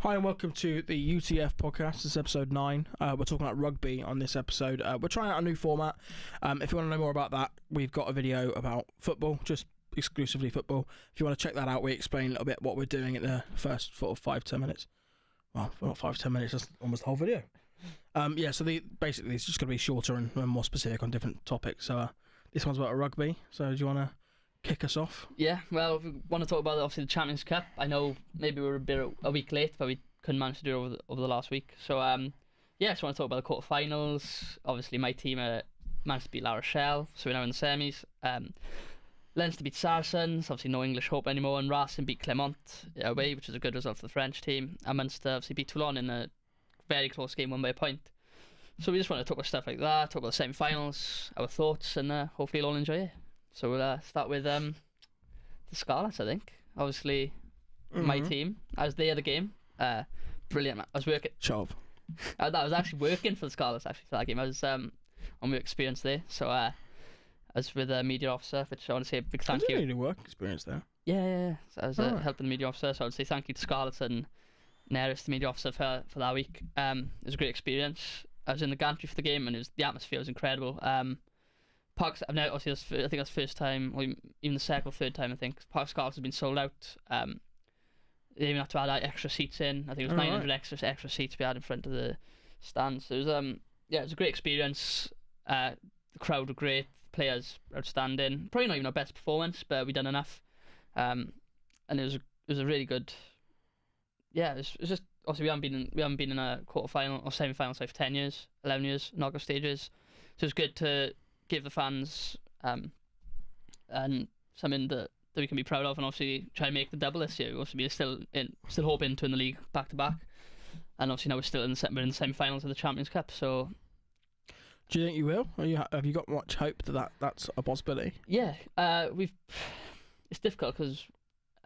Hi and welcome to the UTF podcast. This is episode 9. We're talking about rugby on this episode. We're trying out a new format. If you want to know more about that, we've got a video about football, just exclusively football. If you want to check that out, we explain a little bit what we're doing in the first sort of 5-10 minutes. Well, not 5-10 minutes, that's almost the whole video. So basically it's just going to be shorter and more specific on different topics. So this one's about rugby. So do you want to kick us off? Yeah, well, if we want to talk about obviously the Champions Cup, I know maybe we were a week late, but we couldn't manage to do it over the last week. So I just want to talk about the quarterfinals. Obviously, my team managed to beat La Rochelle, so we're now in the semis. Leinster beat Saracens, obviously no English hope anymore, and Racing beat Clermont away, which was a good result for the French team. And Munster obviously beat Toulon in a very close game, won by a point. So we just want to talk about stuff like that, talk about the semi-finals, our thoughts, and hopefully you'll all enjoy it. So we'll start with the Scarlets, I think. Obviously, my team. I was there at the game. Brilliant. I was working. Shove. I was actually working for the Scarlets actually for that game. I was on my experience there. So I was with a media officer, which I want to say a big thank you. You did work experience there. Yeah. So I was helping the media officer. So I would say thank you to Scarlets and Neris, the media officer, for that week. It was a great experience. I was in the gantry for the game, and the atmosphere was incredible. Parks, I've now obviously I think that's the first time, or even the second or third time I think. Park Scarlets has been sold out. They even had to add extra seats in. I think it was 900 extra seats we had in front of the stands. It was it was a great experience. The crowd were great. The players outstanding. Probably not even our best performance, but we done enough. And it was a really good. Yeah, it was just obviously we haven't been in a quarterfinal or semi-final for 10 years, 11 years, knockout stages. So it's good to give the fans and something that we can be proud of, and obviously try and make the double this year. We're still hoping to win the league back to back, and obviously now we're in the semi-finals of the Champions Cup. So, do you think you will? Have you got much hope that that's a possibility? Yeah, it's difficult because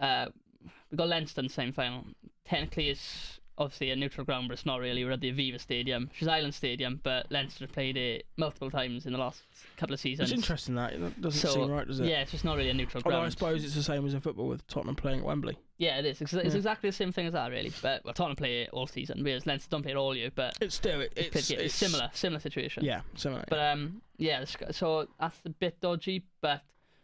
we got Leinster in the semi-final. Technically, it's obviously a neutral ground, but it's not really. We're at the Aviva Stadium, which is Island Stadium, but Leinster have played it multiple times in the last couple of seasons. It's interesting that doesn't seem right, does it? Yeah, it's just not really a neutral ground. Although I suppose it's the same as in football with Tottenham playing at Wembley. Yeah, it is. It's exactly the same thing as that, really. But Tottenham play it all season, whereas Leinster don't play it all year. But it's similar situation. Yeah, similar. But so that's a bit dodgy. But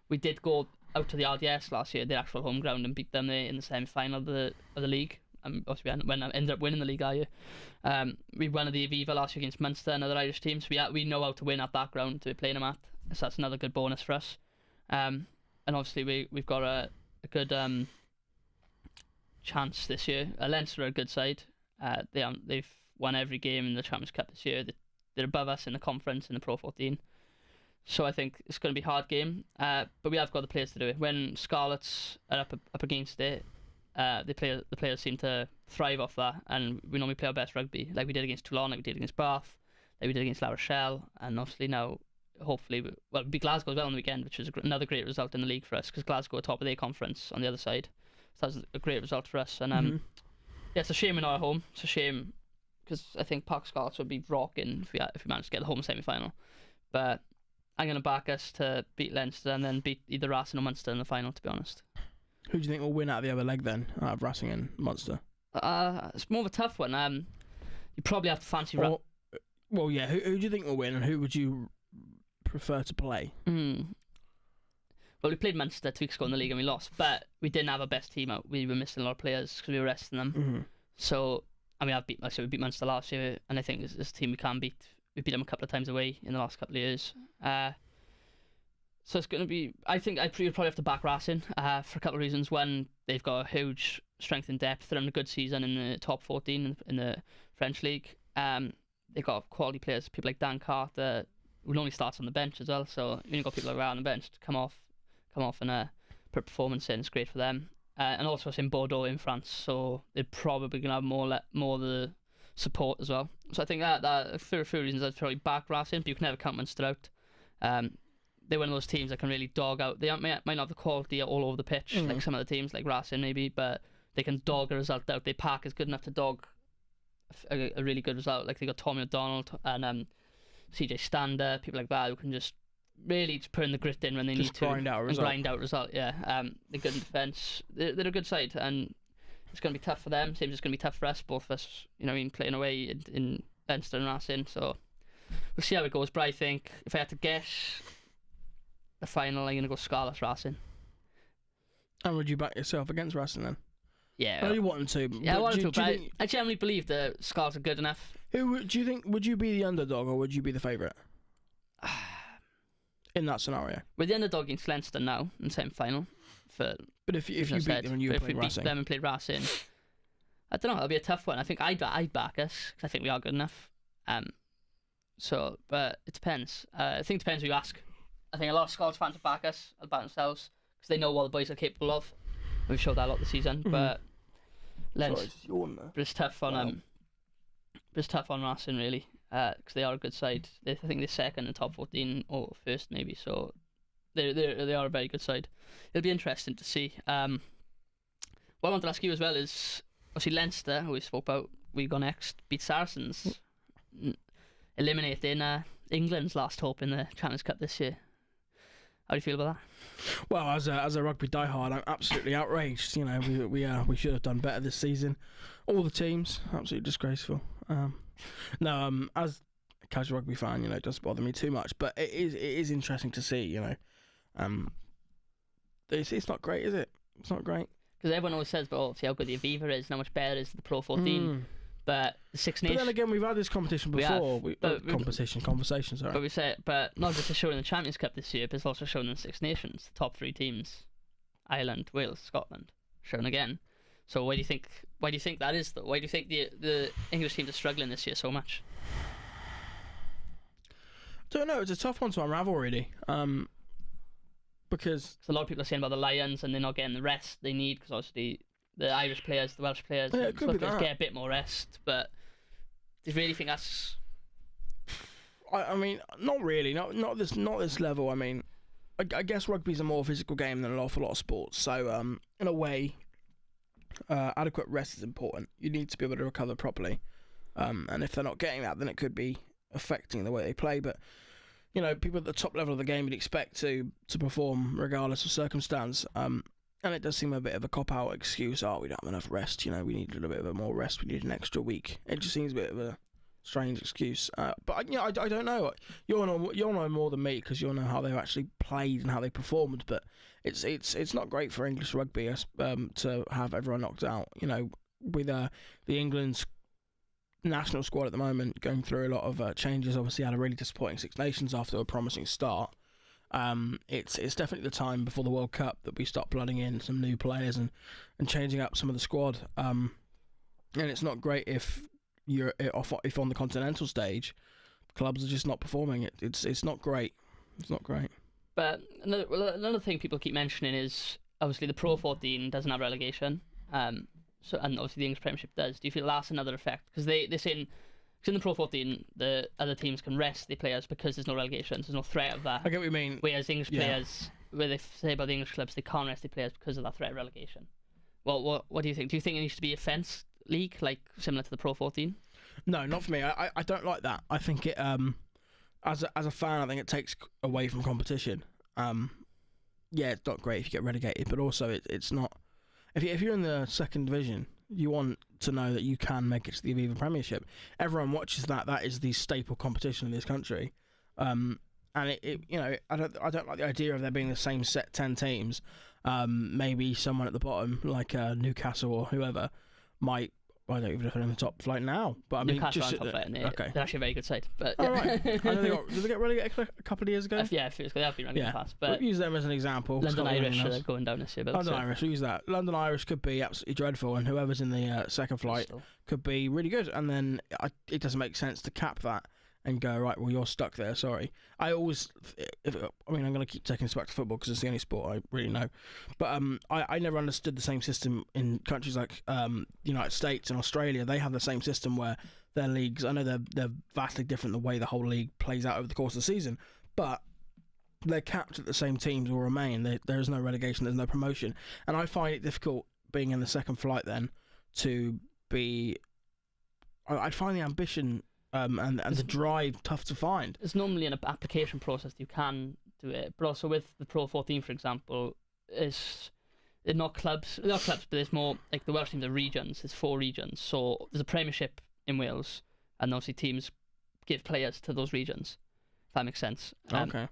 we did go out to the RDS last year, their actual home ground, and beat them there in the semi-final of the league. Obviously we ended up winning the league that year. We won at the Aviva last year against Munster, another Irish team, so we know how to win at that ground to be playing them at, so that's another good bonus for us. And obviously we've got a good chance this year. Leinster are a good side. They've won every game in the Champions Cup this year. They're above us in the conference in the Pro 14, so I think it's going to be a hard game, but we have got the players to do it. When Scarlets are up against it, the players seem to thrive off that, and we normally play our best rugby, like we did against Toulon, like we did against Bath, like we did against La Rochelle, and obviously now hopefully we'll beat Glasgow as well on the weekend, which was another great result in the league for us, because Glasgow are top of their conference on the other side, so that's a great result for us. And it's a shame we're not at home. It's a shame because I think Park Scarlets would be rocking if we managed to get the home semi-final, but I'm going to back us to beat Leinster and then beat either Racing or Munster in the final, to be honest. Who do you think will win out of the other leg then, out of Racing and Munster? It's more of a tough one. You probably have to fancy... Well, yeah, who do you think will win, and who would you prefer to play? Well, we played Munster 2 weeks ago in the league and we lost, but we didn't have our best team out. We were missing a lot of players because we were resting them. So, we beat Munster last year, and I think this team we can beat. We beat them a couple of times away in the last couple of years. So it's going to be... I think I'd probably have to back Racing for a couple of reasons. One, they've got a huge strength in depth. They're in a good season in the top 14 in the French league. They've got quality players, people like Dan Carter, who only starts on the bench as well. So you've got people like that on the bench to come off and put performance in. It's great for them. And also it's in Bordeaux in France, so they're probably going to have more of the support as well. So I think that for a few reasons I'd probably back Racing, but you can never count Munster out. They're one of those teams that can really dog out. They might not have the quality all over the pitch like some of the teams like Racing maybe, but they can dog a result out. Their pack is good enough to dog a really good result. Like they got Tommy O'Donnell and CJ Stander, people like that who can just really just put in the grit in when they need to grind out a result. They're good in defence. They're a good side, and it's going to be tough for them. Same as it's going to be tough for us, both of us, playing away in Leinster and Racing. So we'll see how it goes. But I think if I had to guess the final, I'm going to go Scarlet Racing. And would you back yourself against Racing then? Yeah. I know you want them to. Yeah, I want them to, but I genuinely believe the Scarlets are good enough. Who do you think? Would you be the underdog or would you be the favourite in that scenario? We're the underdog against Leinster now in the semi-final. But if you beat them and you played Racing, them and played Racing, I don't know. It'll be a tough one. I think I'd back us because I think we are good enough. So, but it depends. I think it depends who you ask. I think a lot of Scarlets fans will back us, will back themselves because they know what the boys are capable of. We've showed that a lot this season, but Leinster. But it's tough on it's tough on Racing really, because they are a good side. I think they're second in the top 14 or first maybe. So they are a very good side. It'll be interesting to see. What I wanted to ask you as well is obviously Leinster, who we spoke about, we go next, beat Saracens, eliminating England's last hope in the Champions Cup this year. How do you feel about that? Well, as a rugby diehard, I'm absolutely outraged. We should have done better this season. All the teams, absolutely disgraceful. As a casual rugby fan, it doesn't bother me too much. But it is interesting to see. It's not great, is it? It's not great. Because everyone always says, but obviously how good the Aviva is, and how much better is the Pro 14. But the Six Nations. But then again, we've had this competition before. Conversation. Sorry. But we say, but not just showing in the Champions Cup this year, but it's also shown in the Six Nations. The top 3 teams, Ireland, Wales, Scotland, shown again. So why do you think that is though? Why do you think the English teams are struggling this year so much? Don't know. It's a tough one to unravel, really. Because a lot of people are saying about the Lions and they're not getting the rest they need because obviously the Irish players, the Welsh players, it could be that. Get a bit more rest. But do you really think that's? I mean, not really. Not this level. I mean, I guess rugby's a more physical game than an awful lot of sports. So in a way, adequate rest is important. You need to be able to recover properly. And if they're not getting that, then it could be affecting the way they play. But people at the top level of the game would expect to perform regardless of circumstance. And it does seem a bit of a cop-out excuse. We don't have enough rest. We need a little bit of more rest. We need an extra week. It just seems a bit of a strange excuse. But I don't know. You'll know more than me because you'll know how they've actually played and how they performed. But it's not great for English rugby to have everyone knocked out. With the England's national squad at the moment going through a lot of changes. Obviously had a really disappointing Six Nations after a promising start. It's definitely the time before the World Cup that we start blooding in some new players and changing up some of the squad. And it's not great if on the continental stage, clubs are just not performing. It's not great. It's not great. But another thing people keep mentioning is obviously the Pro 14 doesn't have relegation. So and obviously the English Premiership does. Do you feel that's another effect? Because they're saying. Because in the Pro 14, the other teams can rest their players because there's no relegation. There's no threat of that. I get what you mean. Whereas English players, where they say about the English clubs, they can't rest their players because of that threat of relegation. Well, what do you think? Do you think it needs to be a fence league, like similar to the Pro 14? No, not for me. I don't like that. I think it as a fan, I think it takes away from competition. It's not great if you get relegated, but also it's not. If you're in the second division, you want to know that you can make it to the Aviva Premiership. Everyone watches that. That is the staple competition in this country. And I don't like the idea of there being the same set 10 teams. Maybe someone at the bottom, like Newcastle or whoever, might. I don't even know if they're in the top flight now. But I mean, Newcastle are top flight. Okay. They're actually a very good side. But right. I know did they get relegated a couple of years ago? Yeah, they have been relegated in the past. But we'll use them as an example. London Irish are going down this year. London Irish, we'll use that. London Irish could be absolutely dreadful, and whoever's in the second flight could be really good. And then it doesn't make sense to cap that and go, right, well, you're stuck there, sorry. I'm going to keep taking this back to football because it's the only sport I really know. But I never understood the same system in countries like the United States and Australia. They have the same system where their leagues, I know they're vastly different the way the whole league plays out over the course of the season, but they're capped at the same teams will remain. There is no relegation, there's no promotion. And I find it difficult being in the second flight then to be... I'd find the ambition... and the drive tough to find. There's normally an application process you can do it, but also with the Pro 14, for example, they're not clubs. They're not clubs, but there's more like the Welsh teams are regions. There's 4 regions, so there's a Premiership in Wales, and obviously teams give players to those regions. If that makes sense. Okay.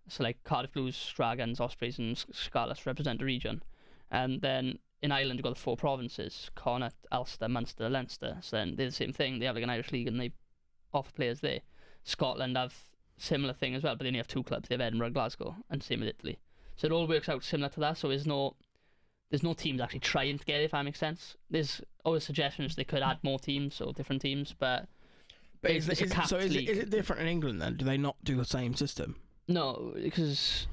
So like Cardiff Blues, Dragons, Ospreys, and Scarlets represent a region, and then in Ireland you've got the 4 provinces: Connacht, Ulster, Munster, Leinster. So then they're the same thing. They have like an Irish league, and they offer players there. Scotland have similar thing as well, but they only have 2 clubs. They have Edinburgh, Glasgow, and same with Italy. So it all works out similar to that. So there's no teams actually trying to get it, if that makes sense. There's always suggestions they could add more teams or different teams, but is it different in England then? Do they not do the same system? No, because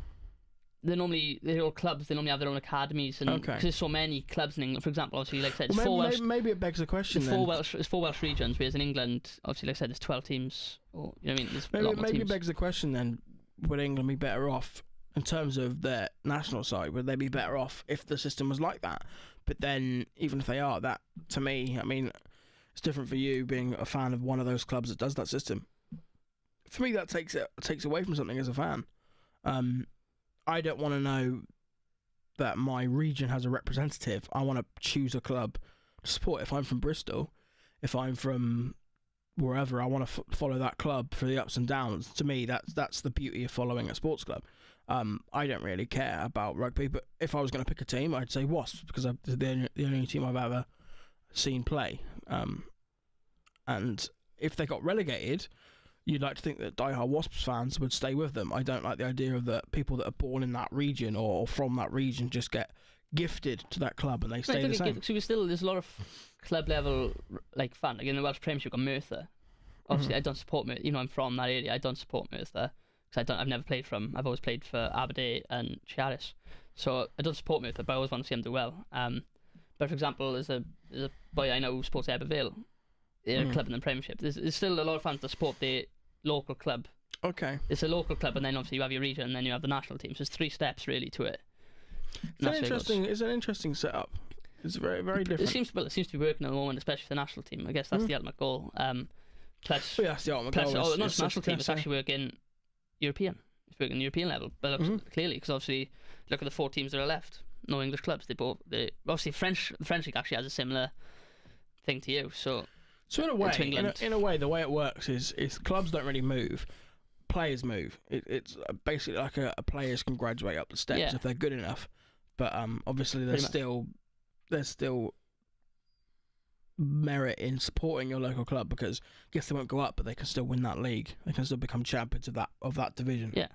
they're all clubs. They normally have their own academies, and because there's so many clubs in England. For example, obviously, like I said, maybe it begs the question. There's 4 Welsh regions, whereas in England, obviously, like I said, there's 12 teams. Or you know what I mean? There's a lot more maybe teams. It begs the question then: would England be better off in terms of their national side? Would they be better off if the system was like that? But then, even if they are, that to me, I mean, it's different for you being a fan of one of those clubs that does that system. For me, that takes away from something as a fan. I don't want to know that my region has a representative. I want to choose a club to support. If I'm from Bristol, if I'm from wherever, I want to follow that club for the ups and downs. To me, that's the beauty of following a sports club. I don't really care about rugby, but if I was going to pick a team, I'd say Wasps, because they're the only team I've ever seen play. And if they got relegated, you'd like to think that diehard Wasps fans would stay with them. I don't like the idea of that people that are born in that region or from that region just get gifted to that club and they stay the same. So there's a lot of club level like fun. Like in the Welsh Premiership, you've got Merthyr. Obviously, I don't support Merthyr. You know, I'm from that area. I don't support Merthyr because I've never played for them. I've always played for Aberdeen and Chiaris. So I don't support Merthyr, but I always want to see them do well. But for example, there's a boy I know who supports Abervale. They're a club in the Premiership. There's still a lot of fans that support the local club. Okay. It's a local club, and then obviously you have your region, and then you have the national team. So there's 3 steps really to it. It's an interesting setup. It's very, very different. It seems to be working at the moment, especially for the national team. I guess that's the ultimate goal. Plus, that's the ultimate goal. Not just national team. It's actually working European. It's working European level, but clearly, because obviously, look at the 4 teams that are left. No English clubs. They obviously the French league actually has a similar thing to you. So in a way, the way it works is clubs don't really move, players move. It's basically like a players can graduate up the steps if they're good enough, but obviously there's still merit in supporting your local club, because I guess they won't go up, but they can still win that league. They can still become champions of that division. Yeah.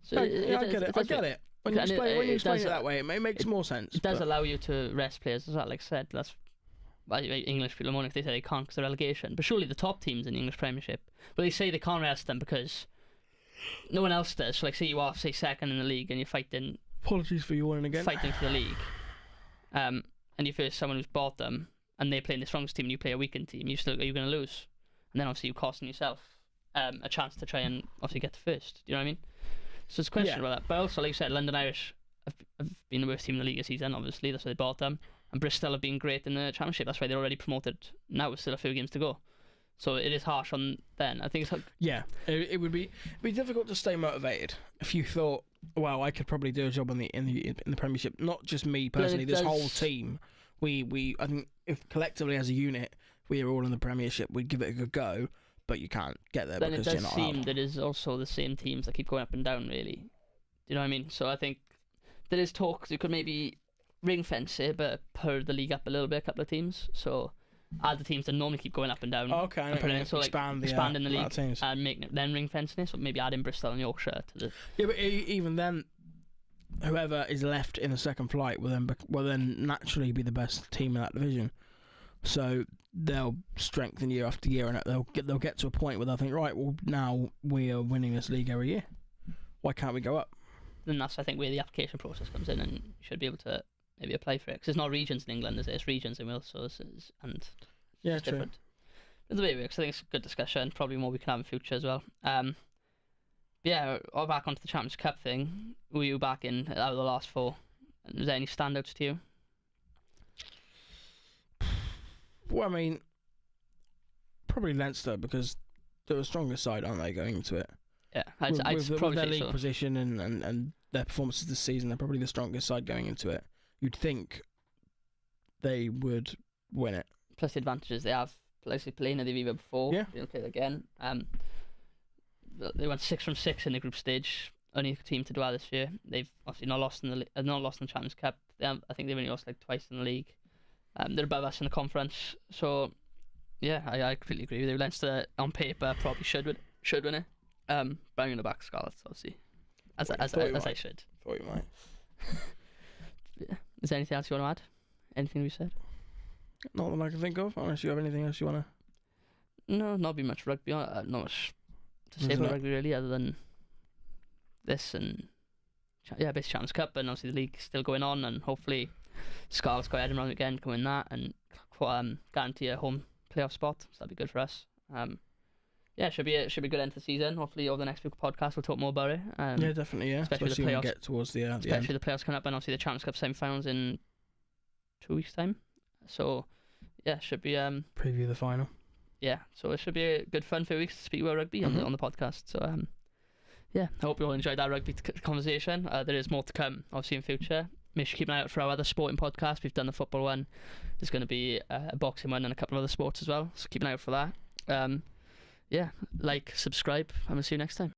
So I get it. When you explain it that way, it makes more sense. It does allow you to rest players as well. Like I said, that's English people moaning if they say they can't because of relegation. But surely the top teams in the English Premiership, well, they say they can't rest them because no one else does. So like, say you are second in the league and you're fighting. Apologies for yawning again. Fighting for the league, and you face someone who's bottom, and they're playing the strongest team, and you play a weakened team. You're going to lose, and then obviously you're costing yourself a chance to try and obviously get to first. Do you know what I mean? So it's a question about that. But also, like you said, London Irish have been the worst team in the league this season. Obviously, that's why they bought them. And Bristol have been great in the Championship. That's why they're already promoted. Now there's still a few games to go, so it is harsh on them. I think it's it would be difficult to stay motivated if you thought, well, I could probably do a job in the Premiership. Not just me personally, this whole team. We I think if collectively as a unit we are all in the Premiership, we'd give it a good go. But you can't get there because you're not allowed. Then it does seem that is also the same teams that keep going up and down. Really, do you know what I mean? So I think there is talk. You could maybe ring fence it, but put the league up a little bit, a couple of teams. So add the teams that normally keep going up and down. Okay, and so expanding the league teams. And making it, then ring fencing it. So maybe add in Bristol and Yorkshire to the. Yeah, but even then, whoever is left in the second flight will then naturally be the best team in that division. So they'll strengthen year after year, and they'll get to a point where they'll think, right, well, now we are winning this league every year. Why can't we go up? Then that's, I think, where the application process comes in, and you should be able to maybe apply for it. Because there's not regions in England, there's regions in Wales, so it's different. It's a bit weird, because I think it's a good discussion, probably more we can have in future as well. All back onto the Champions Cup thing. Were you back in out of the last 4? Was there any standouts to you? Well, I mean, probably Leinster, because they're the strongest side, aren't they, going into it? Yeah, with their league position and their performances this season, they're probably the strongest side going into it. you'd think they would win it. Plus the advantages they have, like they played in the Viva before. Yeah. They'll play it again. They went 6 from 6 in the group stage. Only team to do that this year. They've obviously not lost in the Champions Cup. I think they've only lost like twice in the league. They're above us in the conference. So yeah, I completely agree with you. Leinster on paper probably should win it. But I'm going to back Scarlets, obviously, as I should. Thought you might. Yeah. Is there anything else you want to add? Anything we said? Not that I can think of. Unless you have anything else you want to. No, not be much rugby. Not much to say about rugby really, other than this and basically Champions Cup, and obviously the league still going on, and hopefully Scarlets go Edinburgh again, can win that, and guarantee a home playoff spot. So that'd be good for us. It should be a good end to the season. Hopefully over the next few podcasts we'll talk more about it. Yeah, definitely. Yeah, especially the playoffs. When we get towards the end. Especially the playoffs coming up, and obviously the Champions Cup semi-finals in 2 weeks' time. So yeah, should be preview the final. Yeah, so it should be a good fun few weeks to speak about rugby on the podcast. So I hope you all enjoyed that rugby conversation. There is more to come, obviously, in future. Make sure you keep an eye out for our other sporting podcasts. We've done the football one. There's going to be a boxing one and a couple of other sports as well. So keep an eye out for that. Like, subscribe, and we'll see you next time.